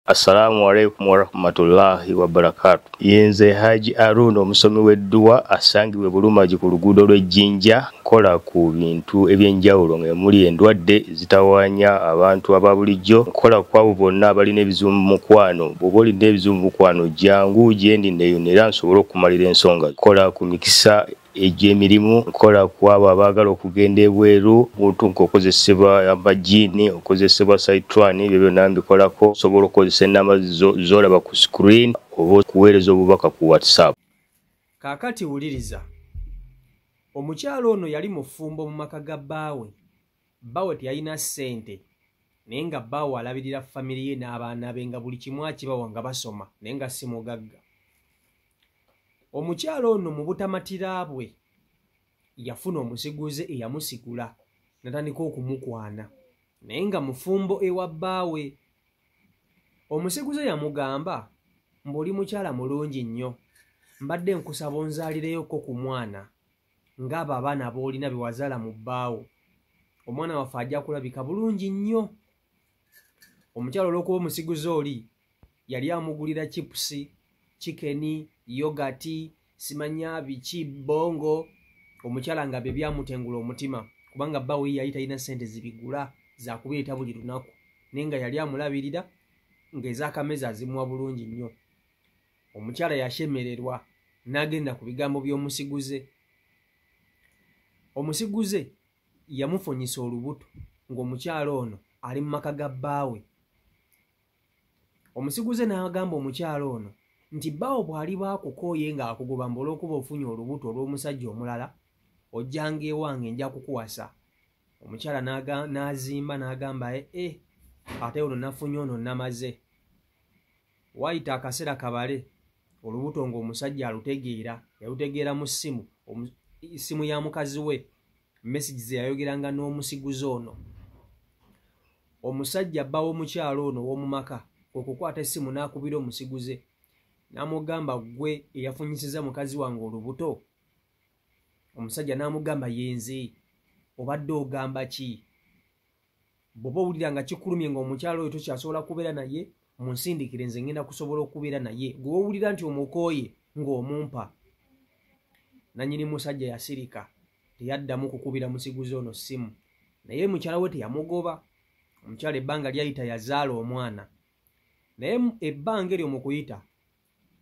Assalamu alaikum warahmatullahi wabarakatuh. Yenze Haji Arun omusomi w'edduwa asangibwe Bulumagi ku luguudo lw'Ejjinja nkola ku bintu ebyenjawulo ng'emuli endwadde zitawaanya abantu ababulijjo. Nkola ku abo bonna abalina ebizibu mu mukwano. Bw'oba olina ebizibu mu mukwano jjangu gyendi neeyonera nsobole okumalira ensonga. Nkola ku mikisa egy'emirimu, nkola ku abo abaagala okugenda ebweru, omuntu ng'okozesebwa amajiini, okozesebwa saitwani, ebyo byonna mbikolako. Osobola okukozesa ennamba z'olaba ku screen oba okuweereza obubaka ku WhatsApp. Kaakati wuliriza. Omukyalo ono yali mufumbo mu maka ga bbaawe. Bbaawe teyalina ssente, naye nga bbaawe alabirira famire ye n'abaana be nga buli kimu akibawa nga basoma naye nga si mugagga. Omukyalo ono mu butamatira bwe yafuna omusiguze eyamusigula natandika okumukwana naye nga mufumbo ewa bbaawe. Omusiguze yamugamba, mbuli mukyala mulungi nnyo, mbadde nkusaba onzaalireyoko ku mwana ng'abo abaana b'olina be wazaala mu bbaawo. Omwana waffe ajja kulabika bulungi nnyo. Omukyala olw'okuba omusiguze oli yali amugulira chipusi, chikeni, yogati, simanya biki, bongo. Omukyala nga bye byamutengula omutima kubanga bbaawe yali talina ssente zibigula zakubireeta buli lunaku naye nga yali amulabirira ng'ez'akameza azimuwa bulungi nnyo. Omukyala yashemererwa n'agenda ku bigambo by'omusiguze. Omusiguze yamufunyisa olubuto ng'omukyala ono ali mu maka ga bbaawe. Omusiguze n'agamba omukyala ono nti bbaawo bw'ali bwakukooye ng'akugoba olw'okuba ofunye olubuto olw'omusajja omulala, ojjanga ewange nja kukuwasa. Omukyala n'azimba n'agamba ate ono nafunye ono namaze. Wayita akaseera kabale olubuto ng'omusajja alutegeera, yalutegeera mu ssimu ya mukazi we, message ze yayogeranga n'omusiguze ono. Omusajja bba w'omukyalo ono w'omu maka okukwata essimu n'akubira omusiguze n'amugamba, gwe eyafunyisiza mukazi wange olubuto? Omusajja n'amugamba, yenze, obadde ogamba ki? Bw'oba owulira nga kikulumye ng'omukyalo oyo tokyasobola kubeera naye, munsindikire nze ngenda kusobola okubeera naye. Gwe owulira nti omukooye ng'omumpa. Nannyini musajja yasirika, teyaddamu kukubira musiguze ono ssimu, naye mukyala we teyamugoba. Omukyala ebbanga lyayita yazaala omwana, naye ebbanga eryo mu kuyita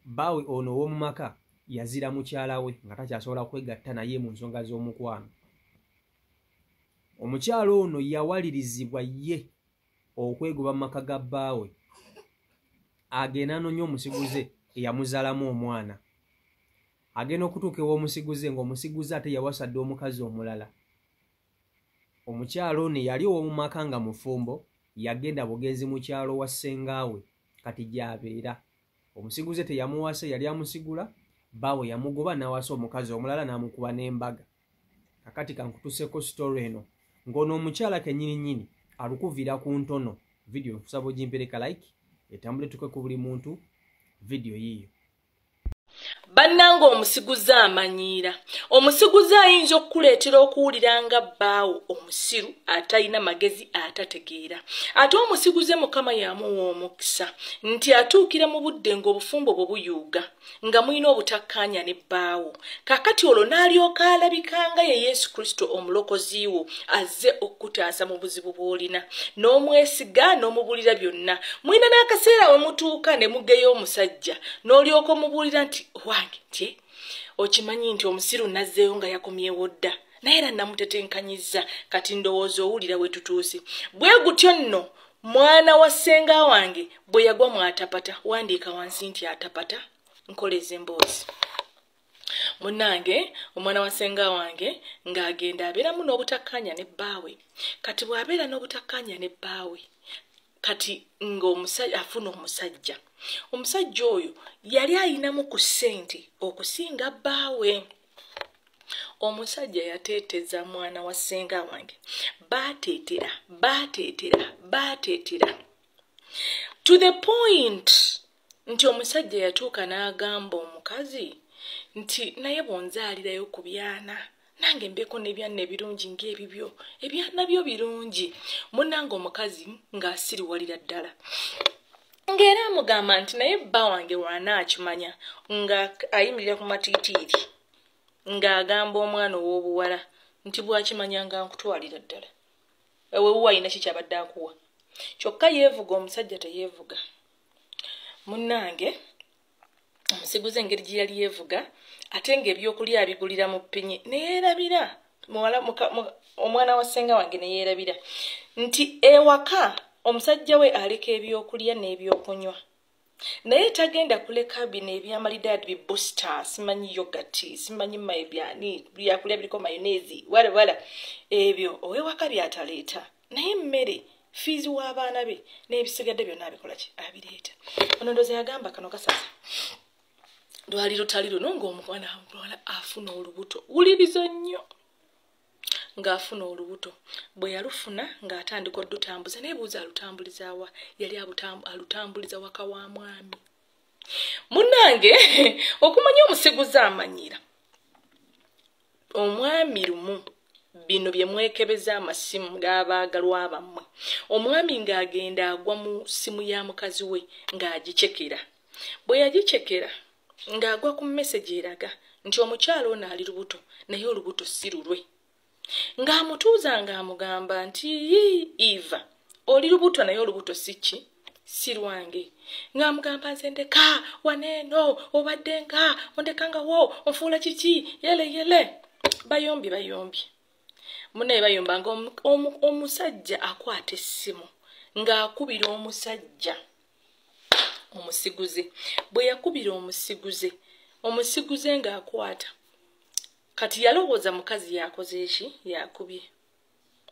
bbaawe ono ow'omu maka yazira mukyala we nga takyasobola kwegatta naye mu nsonga z'omukwano. Omukyalo ono yawalirizibwa ye okwegoba mu maka ga bbaawe, agenda anonya omusiguze eyamuzaalamu omwana. Agenda okutuuka ew'omusiguze ng'omusiguze ate yawasadde omukazi omulala. Omukyalo ono yali ow'omu maka nga mufumbo, yagenda bugenzi mu kyalo wa ssengaawe kati gy'abeera. Omusiguze teyamuwase, yali amusigula, bbaawe yamugoba n'awasa omukazi omulala n'amukuba n'embaga. Kakati kankutuuseko sitole eno ng'ono omukyala kennyini alukuviira ku ntono. Video nkusaba ogimpereka like etambule tuke ku buli muntu video yiyo. Bannanga omusiguze amanyiira. Omusiguze ayinza okukuleetera okuwulira nga bbaawo omusiru atalina magezi atategeera. Ate omusiguze Mukama yamuwa omukisa nti atuukira mu budde ng'obufumbo bwe buyuuga nga mulina obutakkaanya ne bbaawo. Kakati olwo n'alyoka alabikanga ye Yesu Kristo omulokozi wo azze okutaasa mu buzibu bw'olina. N'omwesiga n'omubulira byonna. Mulina n'akaseera we mutuuka ne mugeyo omusajja n'olyoka omubulira nti wange nti okimanyi nti omusiru nazzeeyo nga yakomyewo dda naye era namutetenkanyizza kati ndowooza owulira we tutuuse. Bwe gutyo nno mwana wa ssenga wange bwe yagwa mu atapata, wandiika wansi nti atapata, nkoleza emboozi. Munnange omwana wa ssenga wange ng'agenda abeeramu n'obutakkaanya ne bbaawe. Kati bw'abeera n'obutakkaanya ne bbaawe, kati ng'omusajja afuna omusajja. Omusajja oyo yali ayinamu ku ssente okusinga bbaawe. Omusajja yateeteza mwana wa ssenga wange, baateetera to the point nti omusajja yatuuka n'agamba omukazi nti naye bw'onzaalirayo ku byana nange mbeko n'ebyana ebirungi ng'ebibyo, ebyana byo birungi. Munnange omukazi ng'asiriwalira ddala. ngera amugamba nti naye bba wange wana akimanya nga ayimirira ku matitiri ng'agamba omwana ow'obuwala nti bwakimanya nga nkutwalira ddala ewe wuwalina ki kyabadde akuwa kyokka yeevuga omusajja teyeevuga munnange omusiguze engeri gye yali yeevuga ate ng'ebyokulya abigulira mu ppinye neyeerabira omwana wa ssenga wange neyeerabira nti ewaka omusajja we aleka ebyokulya n'ebyokunywa naye tagenda kuleka bino ebyamalidaadi bibooster simanyi yogati simanyi mayibyani byakulya biriko mayonezi wala ebyo owewaka byataleeta naye emmere fiizi w'abaana be n'ebisigadde byonna abikola ki abireeta ono ndoozi yagamba kano kasasa lwali lutali luno ng'omwana afuna olubuto wulirizo nnyo ng'afuna olubuto bwe yalufuna ng'atandika oddutambuza neebuuza alutambuliza wa yali alutambuliza waka wa mwami munnange okumanya omusiguza amanyira omwami lumu bino bye mwekebeza amasimu g'abaagalwa bammwe omwami ng'agenda agwa mu simu ya mukazi we ng'agicekera bwe yagicekera ng'agwa ku message eraga nti omukyalo ono ali lubuto naye olubuto si lulwe ng'amutuuza ng'amugamba nti Eva oli lubuto naye olubuto si lwange ng'amugamba nze ndeka waneeno obadde nga ondekangawo onfuula kiki yele bayombi munaye bayombanga omusajja akwata essimu ng'akubira omusajja omusiguze bwe yakubira omusiguze ng'akwata kati yalowooza mukazi yakoze eki yakubye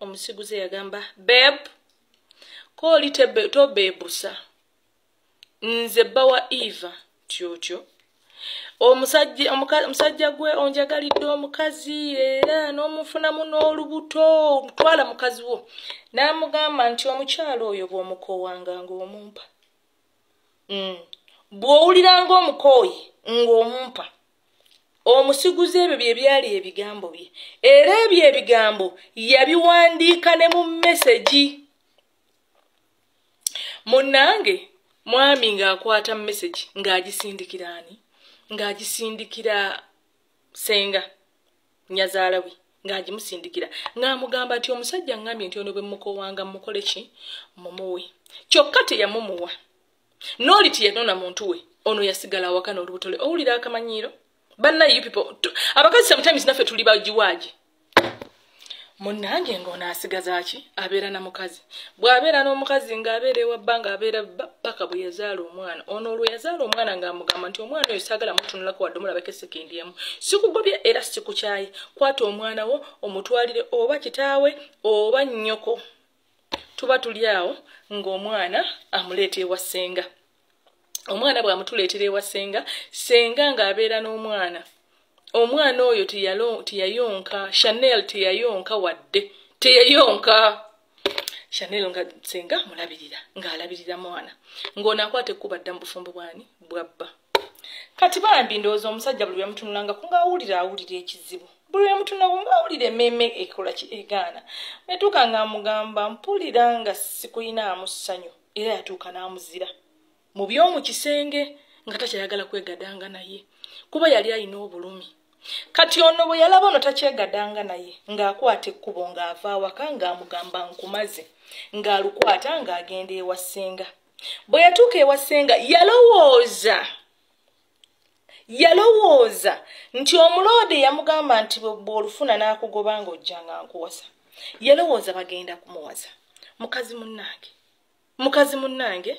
omusiguze yagamba beb kooli tobebusa nze bba wa Eva tyotyo omusajja gwe onjagalidde omukazi era n'omufunamu n'olubuto mutwala mukazi wo n'amugamba nti omukyalo oyo bw'omukowanga ng'omumpa bw'owuliranga omukooyi ng'omumpa omusiguze ebyo bye byali ebigambo bye era ebyo ebigambo yabiwandiika ne mu message munnange mwami ng'akwata message ng'agisindikira ani ng'agisindikira senga nyazaala we ng'agimusindikira ng'amugamba nti omusajja ngambye nti ono bwe mukowanga mukole ki mumuwe kyokka teyamumuwa n'oli tiyanona muntu we ono yasigala awaka n'olubuto lwe owulira akamanyiiro banna you people abakazi sometimes naffe tuli bajiwaji munnange ng'ono asigaza ki abeera na mukazi bw'abeera n'omukazi ng'abeera ewabba ng'abeera paka bwe yazaala omwana ono olwo yazaala omwana ng'amugamba nti omwana oyo saagala mutunulako wadde omulabako esekendi emu sikugobya era sikukyaye kwata omwana wo omutwalire oba kitaawe oba nnyoko tuba tuli awo ng'omwana amuleeta ewa ssenga omwana bw'amutuleetera ewa senga ng'abeera n'omwana omwana oyo teyayonka Chanel teyayonka wadde teyayonka Chanel nga senga mulabirira ng'alabirira mwana ng'ono akwata ekkuba dda mu bufumbo bwani bwabba kati bambi ndowooza omusajja buli lwemutunulanga kungaawulira ekizibu buli lwemutunulanga kungaawulira emmemme ekola ki egaana metuuka ng'amugamba mpulira nga sikuyinaamu ssanyu era yatuuka n'amuzira mu by'omu kisenge nga takyayagala kwegadanga naye kuba yali alina obulumi kati ono bwe yalaba ono takyegadanga naye ng'akwata ekkubo ng'ava awaka ng'amugamba nkumaze ng'alukwata ng'agenda ewa ssenga bwe yatuuka ewa ssenga yalowooza nti omuloode yamugamba nti bw'olufuna n'akugoba ng'ojjanga nkuwasa yalowooza bagenda kumuwaza mukazi munnange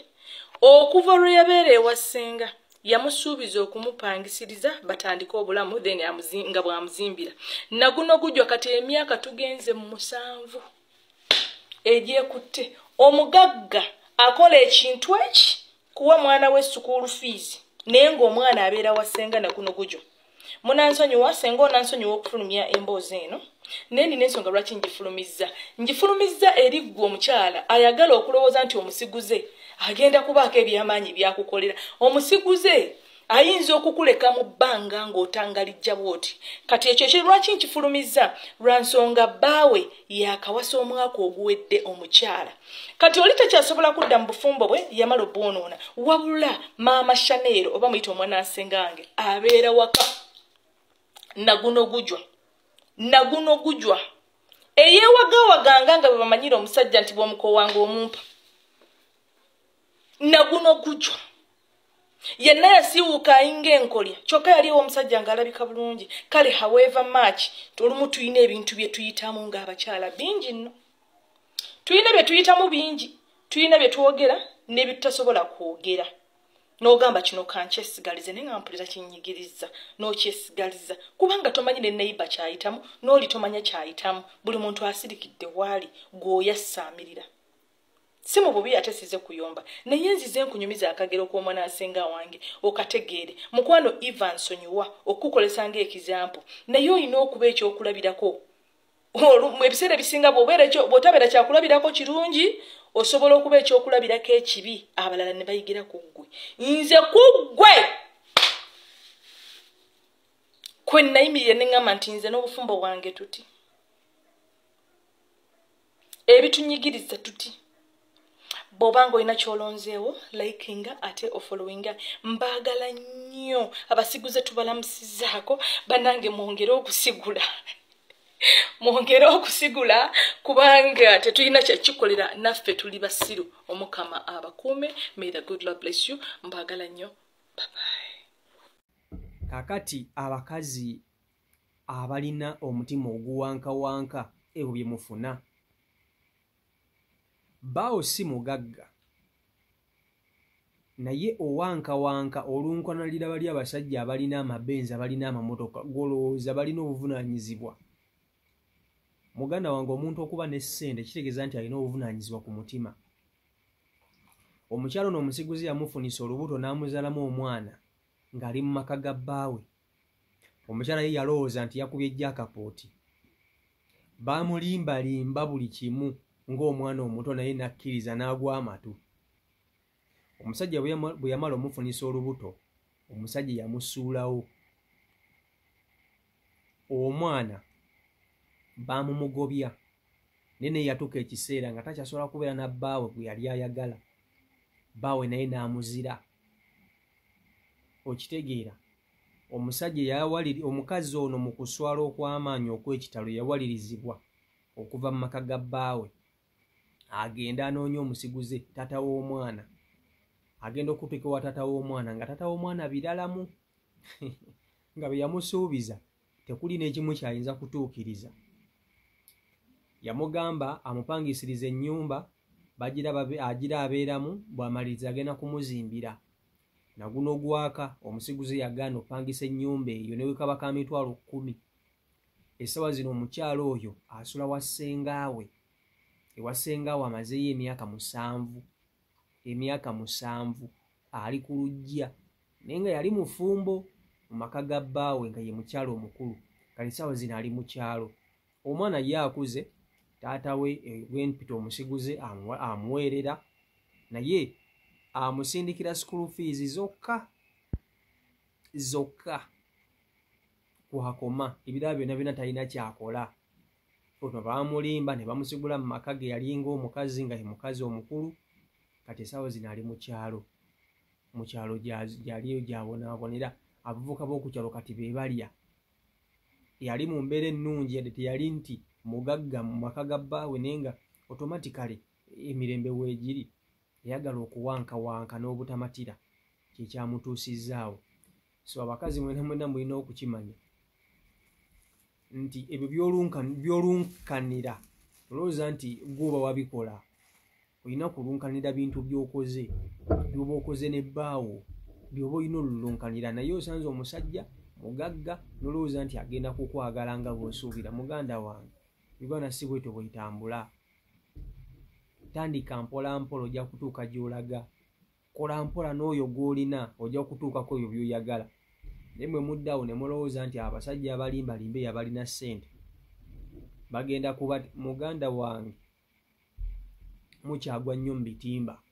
okuva lwe yabeera ewa ssenga yamusuubiza okumupangisiriza batandika obulamu then nga bw'amuzimbira naguno gujwa kati emyaka tugenze mu 7 egyekutte omugagga akola ekintu eki kuwa mwana we school fees naye ng'omwana abeera wa ssenga naguno gujwa munansonyiwa senga onansonyiwa okufulumya emboozi eno naye nina ensonga lwaki ngifulumizza eri ggwe omukyala ayagala okulowooza nti omusiguze agenda kubaako ebyamaanyi byakukolera omusiguze ayinza okukuleka mu bbanga ng'otangalijja bwoti. Kati ekyo lwaki nkifulumiza? Lwa nsonga bbaawe yakawasa omwaka oguwedde omukyala. Kati oli tekyasobola kudda mu bufumbo bwe, yamala obwonoona. Wabula maama Chanel oba muyita omwana asengange abeera waka. Naguno gujwa. Eyeewagawaganga nga bwe bamanyira omusajja nti bw'omukowanga omumpa. Naguno gujwa. Yenna yasiwuuka ayinga enkolya. Kyokka yaliwo omusajja ng'alabika bulungi. Kale however much olumu tuyina ebintu bye tuyitamu ng'abakyala bingi nno. Tuyina bye tuyitamu bingi. Tuyina bye twogera ne bye tutasobola kwogera. N'ogamba kino kankyessigalize naye nga mpulira kinnyigiriza n'okyesigaliza. Kubanga tomanyi ne neighbor kyayitamu n'oli tomanya kyayitamu. Buli muntu asirikidde waali gw'oyassaamirira. Si mu bubi ate size kuyomba. Naye nzize nkunyumiza akagero k'omwana asenga wange okategeere. Mukwano Ivan Sonyiwa okukolesa ng'ekizampo. Naye olina okuba ekyokulabirako. Mu ebiseera ebisinga bw'otabeera kyakulabirako kirungi, osobola okuba ekyokulabirako ekibi, abalala ne bayigira ku ggwe. Nze ku ggwe! Kwe nayimirira ne ŋŋamba nti nze n'obufumbo bwange tuti. Ebitunyigiriza tuti. Bw'obanga olina ky'olonzeewo, likinga ate ofollowinga. Mbaagala nnyo abasiguze tubalamusizaako, bannange mwongere okusigula. Mwongere okusigula kubanga tetulina kyekikolera naffe tuli basiru. Omukama abakuume. May the good Lord bless you. Mbaagala nnyo. Bye bye. Kakati abakazi abalina omutima oguwankawanka ebyo bye mufuna. Bao si mugagga. Naye owankawanka olunkanalira bali abasajja abalina amabenzi abalina amamotoka golowooza balina obuvunaanyizibwa. Muganda wange omuntu okuba n'essente kitegeeza nti alina obuvunaanyizibwa ku mutima. Omukyalo n'omusiguzi yamufunisa olubuto n'amuzaalamu omwana ng'ali mu maka ga bbaawe. Omukyala ye yalowooza nti yakubye jjakapooti. Baamulimbalimba buli kimu ng'omwana omuto naye nakkiriza n'agwa amatu. Omusajja bwe yamala omufunisa olubuto, omusajja yamusuulawo. Omwana baamumugobya. Naye yatuuka ekiseera nga takyasobola kubeera na bbaawe gwe yali ayagala. Bbaawe naye n'amuzira. Okitegeera, omusajja omukazi ono mu kuswala okw'amaanyi okw'ekitalo yawalirizibwa okuva mu maka ga bbaawe. Agenda anoonya omusiguze taata w'omwana. Agenda okutuuka ewa taata w'omwana nga taata w'omwana biralamu. Nga bwe yamusuubiza tekuli n'ekimu kyayinza kutuukiriza. Yamugamba amupangisirize ennyumba agira abeeramu, bw'amaliriza agenda kumuzimbira. Naguno gwaka omusiguze yagaana opangisa ennyumba eyo ne wekaba ka mitwalo 10. Essaawa zino omukyalo oyo asula wa ssengaawe. Ewa ssengaawe amazeeyo emyaka 7 ali ku luggya. Naye nga yali mufumbo mu maka ga bbaawe nga ye mukyalo omukulu. Kale essaawa zino ali mu kyalo. Omwana ye akuze, taata we gw'empita omusiguze amuweerera, naye amusindikira school fees zokka kwakoma. Ebirala byonna talina kyakola. Ono baamulimba ne bamusigula mu maka ge yalinga omukazi nga ye mukazi omukulu. Kati essaawa zino ali mu kyalo. Mu kyalo gyaliyo gyabonaabonera. Abavubuka b'oku kyalo kati be balya. Yali mu mbeera ennungi yadde teyali nti mugagga mu maka ga bbaawe naye nga automatically emirembe weegiri. Yagala okuwankawanka n'obutamatira kyekyamutuusizzaawo. So abakazi mwena mulina okukimanya nti ebyo byolunkanira olowooza nti gw'oba wabikola. Olina kulunkanira bintu by'okoze, by'oba okoze ne bbaawo, by'oba olina olulunkanira. Naye osanze omusajja mugagga n'olowooza nti agenda kukwagala nga bw'osuubira. Muganda wange, Uganda si bwetyo bw'etambula. Tandika mpola mpola ojja kutuuka gy'olaga. Kola mpola n'oyo gw'olina ojja kutuukako ebyo by'oyagala. Naye bwe muddawo ne mulowooza nti abasajja abalimbalimba eyo abalina ssente bagenda kuba. Muganda wange, mukyagwa nnyo mu bitimba.